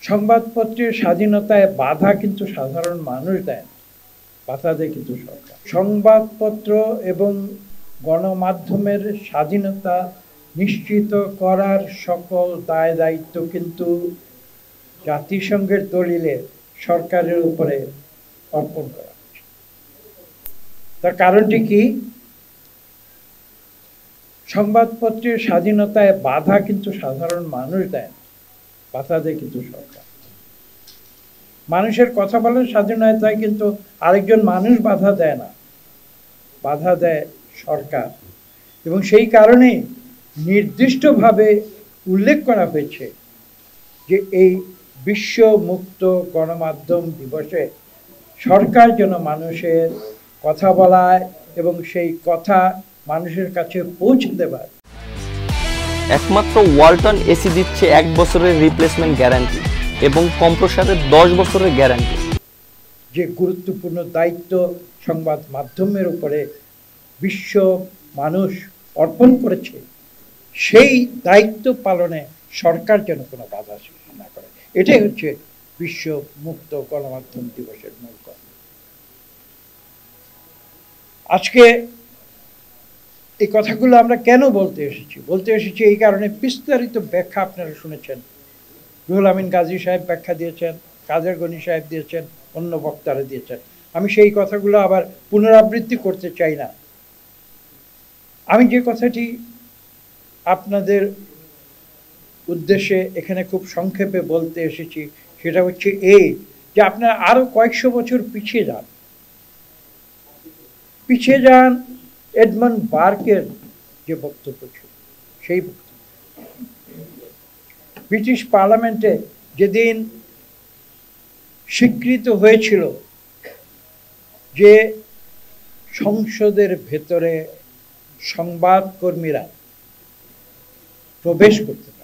সংবাদপত্রের স্বাধীনতায় বাধা কিন্তু সাধারণ মানুষ দেয় না, বাধা দেয় কিন্তু সরকার। সংবাদপত্র এবং গণমাধ্যমের স্বাধীনতা নিশ্চিত করার সকল দায় দায়িত্ব কিন্তু জাতিসংঘের দলিলে সরকারের উপরে অর্পণ করা হচ্ছে। তার কারণটি কি? সংবাদপত্রের স্বাধীনতায় বাধা কিন্তু সাধারণ মানুষ দেয় না, বাধা দেয় কিন্তু সরকার। মানুষের কথা বলার স্বাধীনতায় কিন্তু আরেকজন মানুষ বাধা দেয় না, বাধা দেয় সরকার। এবং সেই কারণে নির্দিষ্টভাবে উল্লেখ করা হয়েছে যে এই বিশ্ব মুক্ত গণমাধ্যম দিবসে সরকার যেন মানুষের কথা বলায় এবং সেই কথা মানুষের কাছে পৌঁছে দেবার। একমাত্র ওয়ালটন এসি দিচ্ছে 1 বছরের রিপ্লেসমেন্ট গ্যারান্টি এবং কম্প্রেসরের 10 বছরের গ্যারান্টি। যে গুরুত্বপূর্ণ দায়িত্ব সংবাদ মাধ্যমের উপরে বিশ্ব মানুষ অর্পণ করেছে, সেই দায়িত্ব পালনে সরকার যেন কোনো বাধা সৃষ্টি না করে। এটাই হচ্ছে বিশ্ব মুক্ত গণমাধ্যম দিবসের মূল কথা। আজকে এই কথাগুলো আমরা কেন বলতে এসেছি এই কারণে বিস্তারিত ব্যাখ্যা আপনারা শুনেছেন। রুহুল আমিন গাজী সাহেব ব্যাখ্যা দিয়েছেন, কাদের গনি সাহেব দিয়েছেন, অন্য বক্তারা দিয়েছেন। আমি সেই কথাগুলো আবার পুনরাবৃত্তি করতে চাই না। আমি যে কথাটি আপনাদের উদ্দেশ্যে এখানে খুব সংক্ষেপে বলতে এসেছি সেটা হচ্ছে এই, যে আপনারা আরো কয়েকশো বছর পিছিয়ে যান এডমন্ড বার্কের যে বক্তব্য ছিল, সেই বক্তব্য ব্রিটিশ পার্লামেন্টে যেদিন স্বীকৃত হয়েছিল যে সংসদের ভেতরে সংবাদকর্মীরা প্রবেশ করতে পারে,